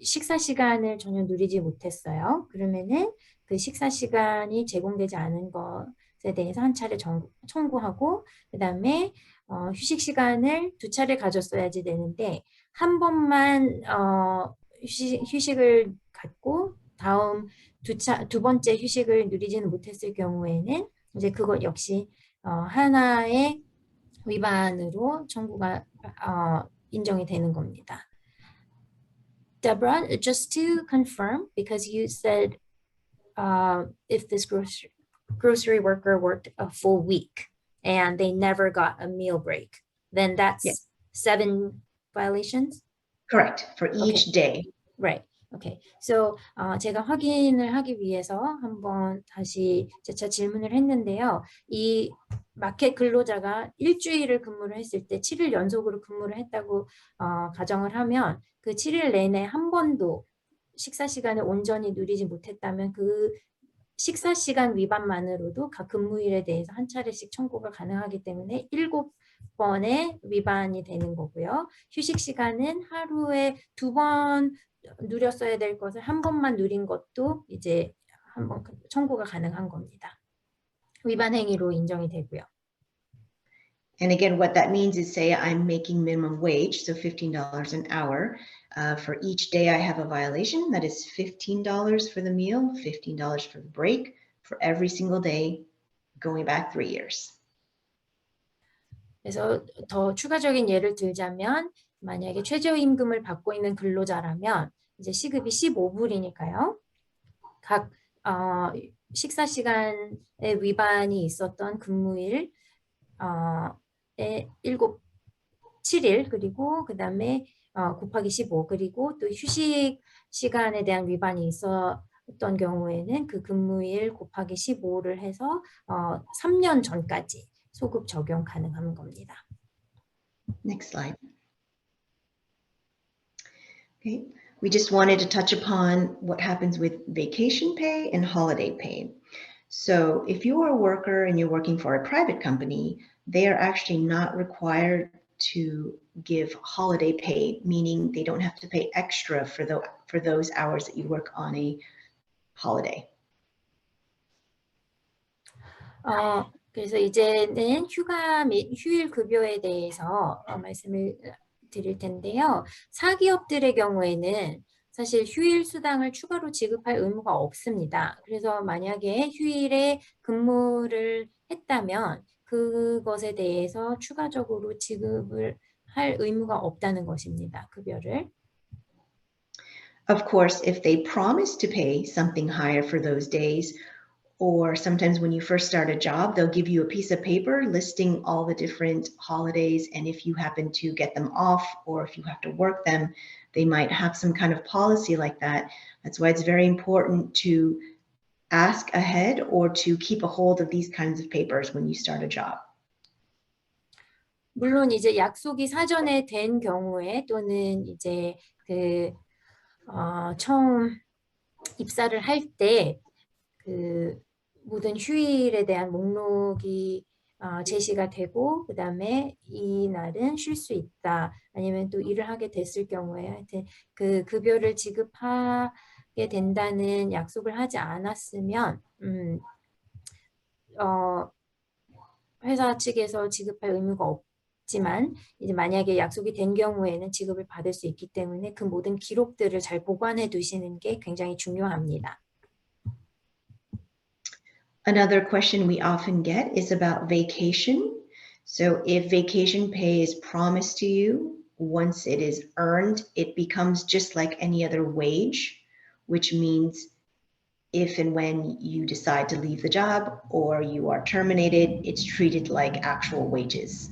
식사 시간을 전혀 누리지 못했어요. 그러면은 그 식사 시간이 제공되지 않은 것에 대해서 한 차례 청구하고, 그다음에 휴식 시간을 2차례 가졌어야지 되는데 한 번만 휴식을 갖고 다음 두 번째 휴식을 누리지는 못했을 경우에는 이제 그것 역시 하나의 위반으로 청구가 인정이 되는 겁니다. Deborah, just to confirm, because you said if this grocery worker worked a full week and they never got a meal break, then that's Yes. 7 violations? Correct, for each day. Right. Okay. So 제가 확인을 하기 위해서 한번 다시 재차 질문을 했는데요. 이 마켓 근로자가 일주일을 근무를 했을 때 7일 연속으로 근무를 했다고 가정을 하면 그 7일 내내 한 번도 식사 시간을 온전히 누리지 못했다면 그 식사 시간 위반만으로도 각 근무일에 대해서 한 차례씩 청구가 가능하기 때문에 7번의 위반이 되는 거고요. 휴식 시간은 하루에 2번 누렸어야 될 것을 한 번만 누린 것도 이제 한번 청구가 가능한 겁니다. 위반 행위로 인정이 되고요. And again, what that means is, say I'm making minimum wage, so $15 an hour. For each day I have a violation, that is $15 for the meal, $15 for the break, for every single day going back 3 years. 그래서 더 추가적인 예를 들자면 만약에 최저임금을 받고 있는 근로자라면 이제 시급이 15불이니까요. 각 식사 시간에 위반이 있었던 근무일 7일 그리고 그 다음에 곱하기 15 그리고 또 휴식 시간에 대한 위반이 있었던 경우에는 그 근무일 곱하기 15를 해서 3년 전까지 소급 적용 가능한 겁니다. Next slide. Okay, we just wanted to touch upon what happens with vacation pay and holiday pay. So if you are a worker and you're working for a private company, they are actually not required to give holiday pay, meaning they don't have to pay extra for those hours that you work on a holiday. 그래서 이제는 휴가 및 휴일 급여에 대해서 말씀을 드릴 텐데요. 사기업들의 경우에는 사실 휴일 수당을 추가로 지급할 의무가 없습니다. 그래서 만약에 휴일에 근무를 했다면 그것에 대해서 추가적으로 지급을 할 의무가 없다는 것입니다. 급여를. Of course, if they promise to pay something higher for those days, or sometimes when you first start a job, they'll give you a piece of paper listing all the different holidays. And if you happen to get them off or if you have to work them, they might have some kind of policy like that. That's why it's very important to ask ahead or to keep a hold of these kinds of papers when you start a job. 물론 이제 약속이 사전에 된 경우에 또는 이제 처음 입사를 할 때 모든 휴일에 대한 목록이 제시가 되고 그 다음에 이 날은 쉴 수 있다 아니면 또 일을 하게 됐을 경우에 하여튼 그 급여를 지급하게 된다는 약속을 하지 않았으면 회사 측에서 지급할 의무가 없지만 이제 만약에 약속이 된 경우에는 지급을 받을 수 있기 때문에 그 모든 기록들을 잘 보관해 두시는 게 굉장히 중요합니다. Another question we often get is about vacation. So if vacation pay is promised to you, once it is earned, it becomes just like any other wage, which means if and when you decide to leave the job or you are terminated, it's treated like actual wages.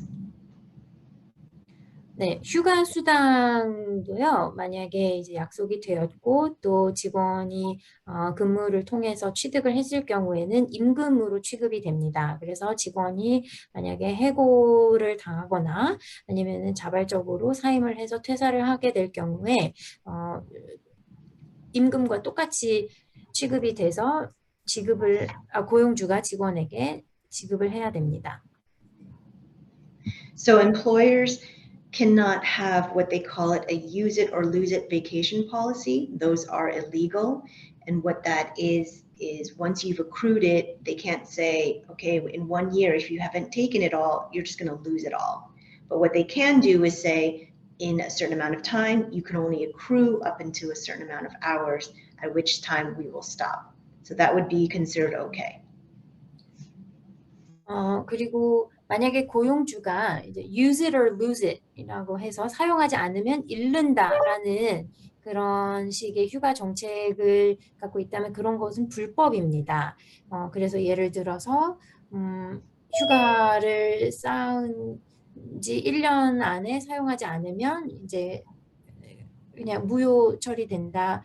네, 휴가 수당도요. 만약에 이제 약속이 되었고 또 직원이 근무를 통해서 취득을 했을 경우에는 임금으로 취급이 됩니다. 그래서 직원이 만약에 해고를 당하거나 아니면은 자발적으로 사임을 해서 퇴사를 하게 될 경우에 임금과 똑같이 취급이 돼서 고용주가 직원에게 지급을 해야 됩니다. So employers cannot have what they call it a use it or lose it vacation policy. Those are illegal. And what that is once you've accrued it, they can't say, okay, in 1 year, if you haven't taken it all, you're just going to lose it all. But what they can do is say, in a certain amount of time, you can only accrue up into a certain amount of hours, at which time we will stop. So that would be considered okay. 그리고 만약에 고용주가 이제 use it or lose it 이라고 해서 사용하지 않으면 잃는다라는 그런 식의 휴가 정책을 갖고 있다면 그런 것은 불법입니다. 그래서 예를 들어서 휴가를 쌓은 지 1년 안에 사용하지 않으면 이제 그냥 무효 처리된다,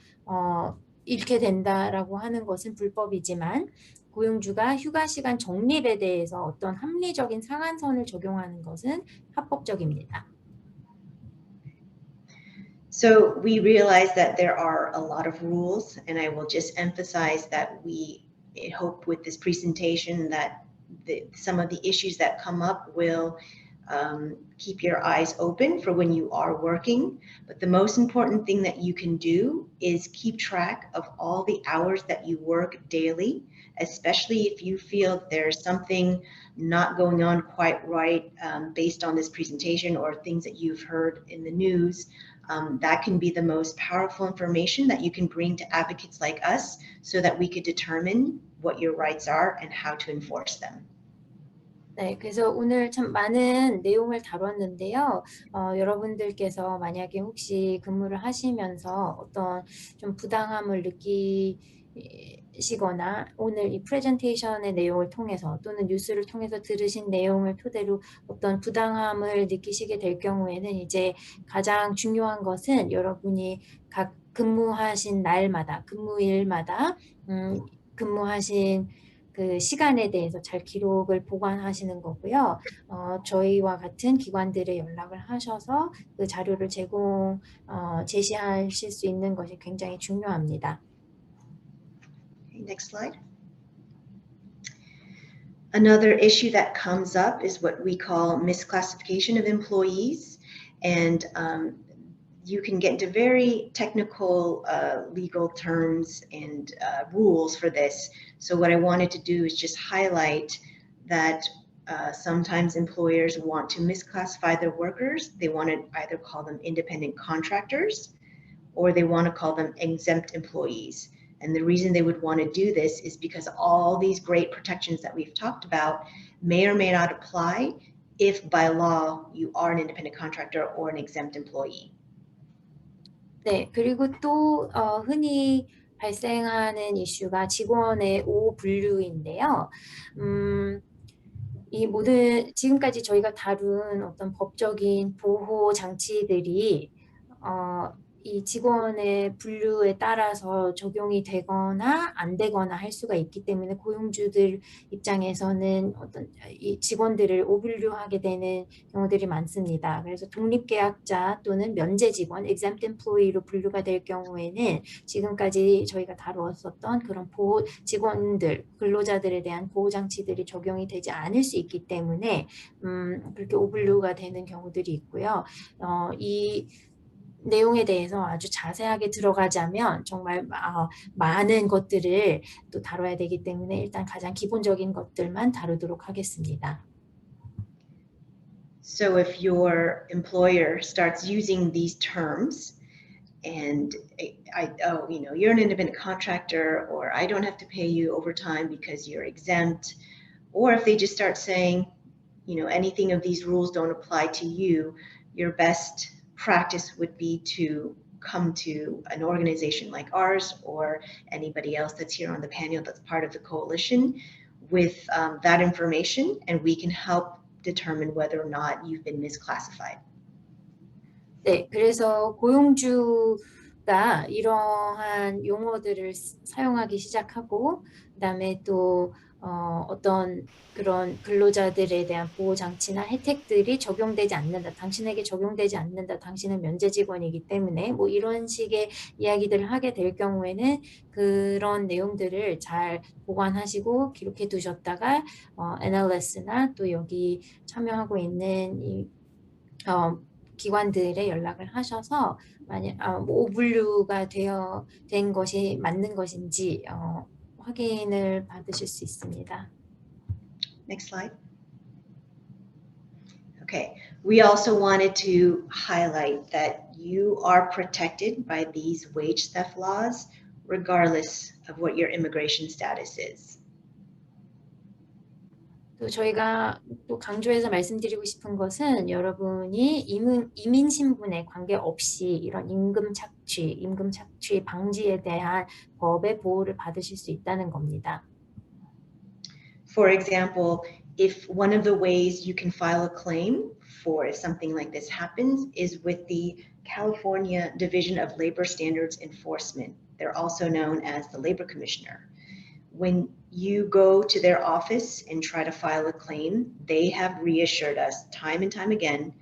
잃게 된다라고 하는 것은 불법이지만 고용주가 휴가 시간 적립에 대해서 어떤 합리적인 상한선을 적용하는 것은 합법적입니다. So we realize that there are a lot of rules, and I will just emphasize that we hope with this presentation that some of the issues that come up will Keep your eyes open for when you are working, but the most important thing that you can do is keep track of all the hours that you work daily, especially if you feel there's something not going on quite right based on this presentation or things that you've heard in the news. That can be the most powerful information that you can bring to advocates like us so that we could determine what your rights are and how to enforce them. 네, 그래서 오늘 참 많은 내용을 다뤘는데요. 여러분들께서 만약에 혹시 근무를 하시면서 어떤 좀 부당함을 느끼시거나 오늘 이 프레젠테이션의 내용을 통해서 또는 뉴스를 통해서 들으신 내용을 토대로 어떤 부당함을 느끼시게 될 경우에는 이제 가장 중요한 것은 여러분이 각 근무하신 날마다, 근무일마다 근무하신 그 시간에 대해서 잘 기록을 보관하시는 거고요. 저희와 같은 기관들에 연락을 하셔서 그 자료를 제시하실 수 있는 것이 굉장히 중요합니다. Next slide. Another issue that comes up is what we call misclassification of employees. And you can get into very technical legal terms and rules for this. So what I wanted to do is just highlight that sometimes employers want to misclassify their workers. They want to either call them independent contractors or they want to call them exempt employees. And the reason they would want to do this is because all these great protections that we've talked about may or may not apply if by law you are an independent contractor or an exempt employee. 네, 그리고 또 흔히 발생하는 이슈가 직원의 오분류인데요. 이 모든 지금까지 저희가 다룬 어떤 법적인 보호 장치들이 이 직원의 분류에 따라서 적용이 되거나 안 되거나 할 수가 있기 때문에 고용주들 입장에서는 어떤 이 직원들을 오분류하게 되는 경우들이 많습니다. 그래서 독립계약자 또는 면제 직원, exempt employee로 분류가 될 경우에는 지금까지 저희가 다루었었던 그런 보호 직원들, 근로자들에 대한 보호 장치들이 적용이 되지 않을 수 있기 때문에 그렇게 오분류가 되는 경우들이 있고요. 이 내용에 대해서 아주 자세하게 들어가자면 정말 많은 것들을 또 다뤄야 되기 때문에 일단 가장 기본적인 것들만 다루도록 하겠습니다. So if your employer starts using these terms and you're an independent contractor, or I don't have to pay you overtime because you're exempt, or if they just start saying, anything of these rules don't apply to you, your best practice would be to come to an organization like ours or anybody else that's here on the panel that's part of the coalition with that information, and we can help determine whether or not you've been misclassified. 네, 그래서 고용주가 이러한 용어들을 사용하기 시작하고 그다음에 또 어떤 그런 근로자들에 대한 보호 장치나 혜택들이 적용되지 않는다. 당신에게 적용되지 않는다. 당신은 면제 직원이기 때문에 뭐 이런 식의 이야기들을 하게 될 경우에는 그런 내용들을 잘 보관하시고 기록해 두셨다가 NLS나 또 여기 참여하고 있는 이 기관들에 연락을 하셔서 만약 오분류가 된 것이 맞는 것인지 확인을 받으실 수 있습니다. Next slide. Okay, we also wanted to highlight that you are protected by these wage theft laws regardless of what your immigration status is. 또 저희가 또 강조해서 말씀드리고 싶은 것은 여러분이 이민 신분에 관계없이 이런 임금 착취 방지에 대한 법의 보호를 받으실 수 있다는 겁니다. For example, if one of the ways you can file a claim for if something like this happens is with the California Division of Labor Standards Enforcement. They're also known as the Labor Commissioner. When you go to their office and try to file a claim, they have reassured us time and time again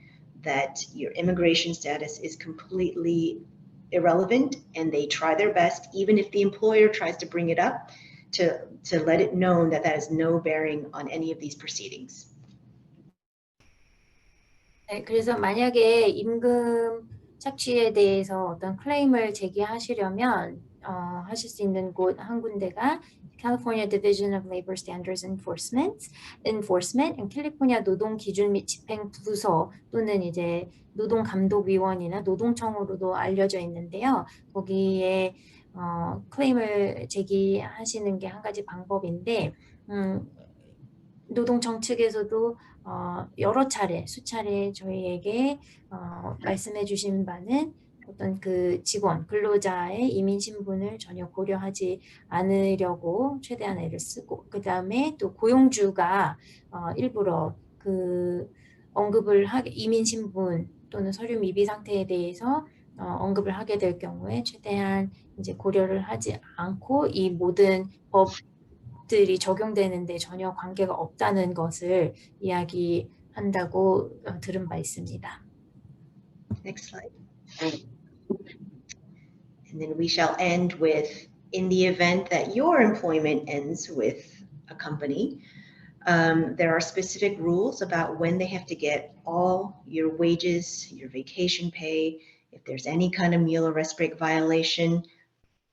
that your immigration status is completely irrelevant, and they try their best, even if the employer tries to bring it up, to let it known that that has no bearing on any of these proceedings. 네, 그래서 만약에 임금 착취에 대해서 어떤 클레임을 제기하시려면 하실 수 있는 곳 한 군데가 California Division of Labor Standards Enforcement, 캘리포니아 노동 기준 및 집행 부서 또는 이제 노동감독위원이나 노동청으로도 알려져 있는데요. 거기에 클레임을 제기하시는 게 한 가지 방법인데 노동청 측에서도 여러 차례, 수차례 저희에게 말씀해 주신 바는 어떤 그 직원, 근로자의 이민 신분을 전혀 고려하지 않으려고 최대한 애를 쓰고, 그 다음에 또 고용주가 일부러 그 언급을 하게, 이민 신분 또는 서류 미비 상태에 대해서 언급을 하게 될 경우에 최대한 이제 고려를 하지 않고 이 모든 법들이 적용되는데 전혀 관계가 없다는 것을 이야기한다고 들은 바 있습니다. Next slide. And then we shall end with, in the event that your employment ends with a company, there are specific rules about when they have to get all your wages, your vacation pay. If there's any kind of meal or rest break violation,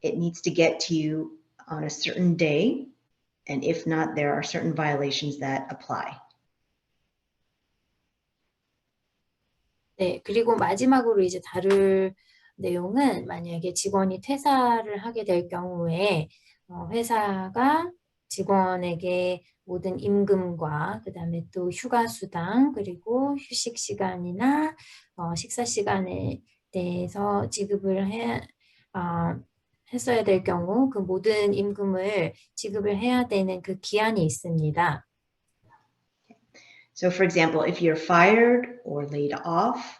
it needs to get to you on a certain day. And if not, there are certain violations that apply. 네, 그리고 마지막으로 이제 다룰 내용은 만약에 직원이 퇴사를 하게 될 경우에 회사가 직원에게 모든 임금과 그다음에 또 휴가 수당 그리고 휴식 시간이나 식사 시간에 대해서 지급을 했어야 될 경우 그 모든 임금을 지급을 해야 되는 그 기한이 있습니다. So for example, if you're fired or laid off,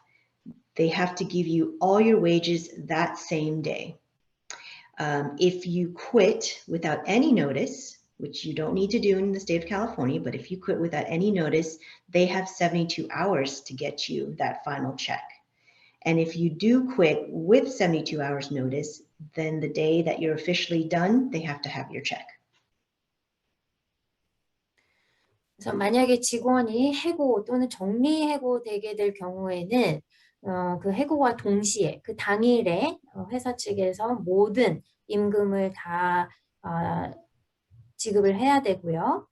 they have to give you all your wages that same day. If you quit without any notice, which you don't need to do in the state of California, but if you quit without any notice, they have 72 hours to get you that final check. And if you do quit with 72 hours notice, then the day that you're officially done, they have to have your check. 그래서 만약에 직원이 해고 또는 정리해고되게 될 경우에는 그 해고와 동시에 그 당일에 회사 측에서 모든 임금을 다 지급을 해야 되고요.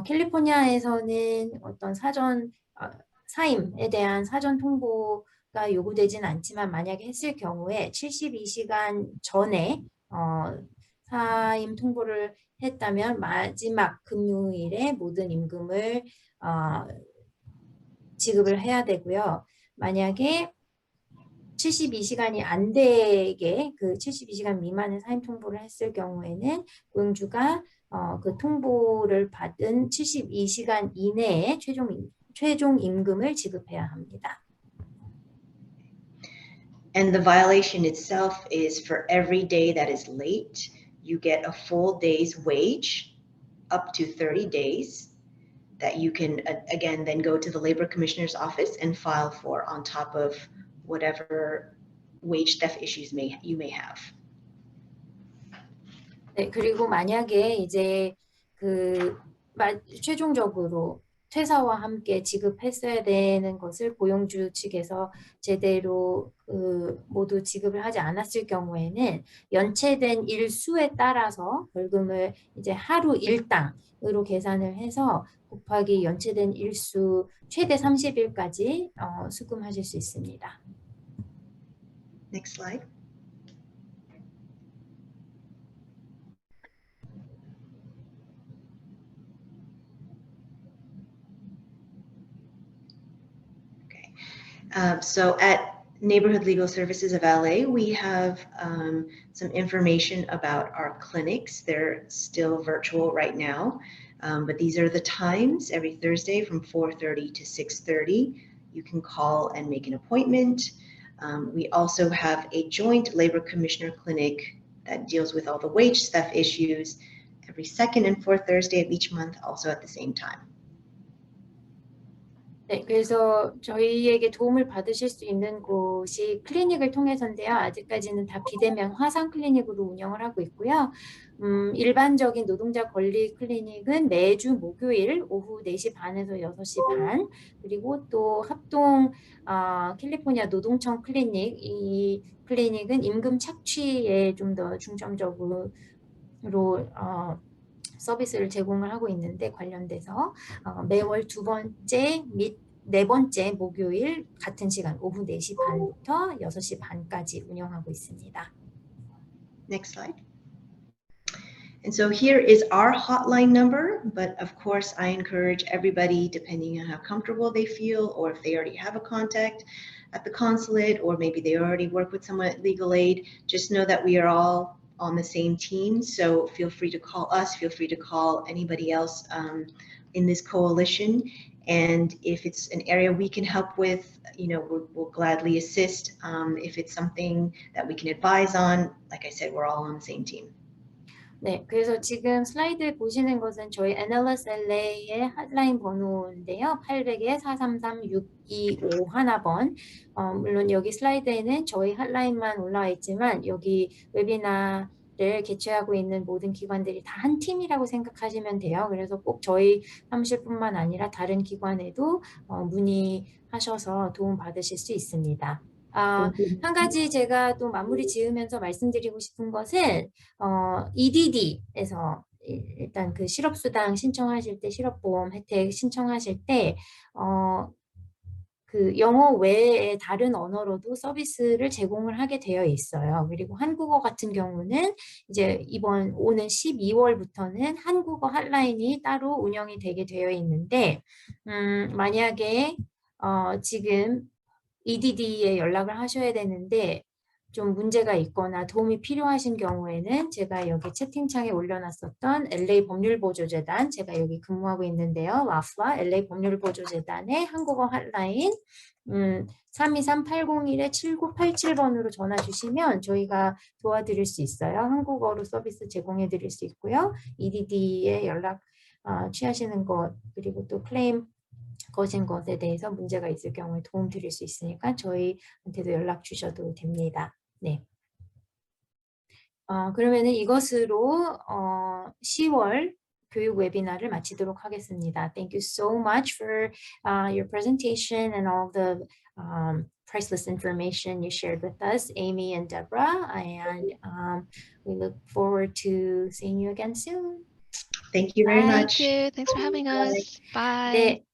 캘리포니아에서는 어떤 사임에 대한 사전 통보가 요구되진 않지만 만약에 했을 경우에 72시간 전에 사임 통보를 했다면 마지막 금요일에 모든 임금을 지급을 해야 되고요. 만약에 72시간이 안 되게 그 72시간 미만의 사임 통보를 했을 경우에는 고용주가 그 통보를 받은 72시간 이내에 최종 임금을 지급해야 합니다. And the violation itself is for every day that is late, you get a full day's wage up to 30 days that you can, again, then go to the Labor Commissioner's office and file for on top of whatever wage theft issues you may have. 네, 그리고 만약에 이제 최종적으로 퇴사와 함께 지급했어야 되는 것을 고용주 측에서 제대로 모두 지급을 하지 않았을 경우에는 연체된 일수에 따라서 벌금을 이제 하루 일당으로 계산을 해서 곱하기 연체된 일수 최대 30일까지 수금하실 수 있습니다. Next slide. So at Neighborhood Legal Services of LA, we have some information about our clinics. They're still virtual right now, but these are the times every Thursday from 4:30 to 6:30. You can call and make an appointment. We also have a joint labor commissioner clinic that deals with all the wage theft issues every second and fourth Thursday of each month, also at the same time. 네, 그래서 저희에게 도움을 받으실 수 있는 곳이 클리닉을 통해서인데요. 아직까지는 다 비대면 화상 클리닉으로 운영을 하고 있고요. 일반적인 노동자 권리 클리닉은 매주 목요일 오후 4시 반에서 6시 반, 그리고 또 합동 캘리포니아 노동청 클리닉, 이 클리닉은 임금 착취에 좀 더 중점적으로 서비스를 제공을 하고 있는데 관련돼서 매월 2번째 및 4번째 목요일 같은 시간 오후 4시 반부터 6시 반까지 운영하고 있습니다. Next slide. And so here is our hotline number, but of course I encourage everybody, depending on how comfortable they feel, or if they already have a contact at the consulate, or maybe they already work with someone at Legal Aid, just know that we are all on the same team. So feel free to call us, feel free to call anybody else in this coalition. And if it's an area we can help with, we'll gladly assist. If it's something that we can advise on, like I said, we're all on the same team. 네, 그래서 지금 슬라이드에 보시는 것은 저희 NLSLA의 핫라인 번호인데요. 800-433-6251번. 물론 여기 슬라이드에는 저희 핫라인만 올라와 있지만 여기 웨비나를 개최하고 있는 모든 기관들이 다 한 팀이라고 생각하시면 돼요. 그래서 꼭 저희 사무실뿐만 아니라 다른 기관에도 문의하셔서 도움 받으실 수 있습니다. 한 가지 제가 또 마무리 지으면서 말씀드리고 싶은 것은 EDD에서 일단 그 실업수당 신청하실 때 실업보험 혜택 신청하실 때 그 영어 외에 다른 언어로도 서비스를 제공을 하게 되어 있어요. 그리고 한국어 같은 경우는 이제 오는 12월부터는 한국어 핫라인이 따로 운영이 되게 되어 있는데 만약에 지금 EDD에 연락을 하셔야 되는데 좀 문제가 있거나 도움이 필요하신 경우에는 제가 여기 채팅창에 올려놨었던 LA 법률보조재단, 제가 여기 근무하고 있는데요. LAFLA, LA 법률보조재단의 한국어 핫라인 323-801-7987번으로 전화 주시면 저희가 도와드릴 수 있어요. 한국어로 서비스 제공해 드릴 수 있고요. EDD에 연락 취하시는 것, 그리고 또 클레임 거신 것에 대해서 문제가 있을 경우에 도움 드릴 수 있으니까 저희한테도 연락 주셔도 됩니다. 네. 그러면은 이것으로 10월 교육 웨비나를 마치도록 하겠습니다. Thank you so much for your presentation and all the priceless information you shared with us, Amy and Deborah, and we look forward to seeing you again soon. Thank you very Thank much. you. Thanks for having us. Bye. 네.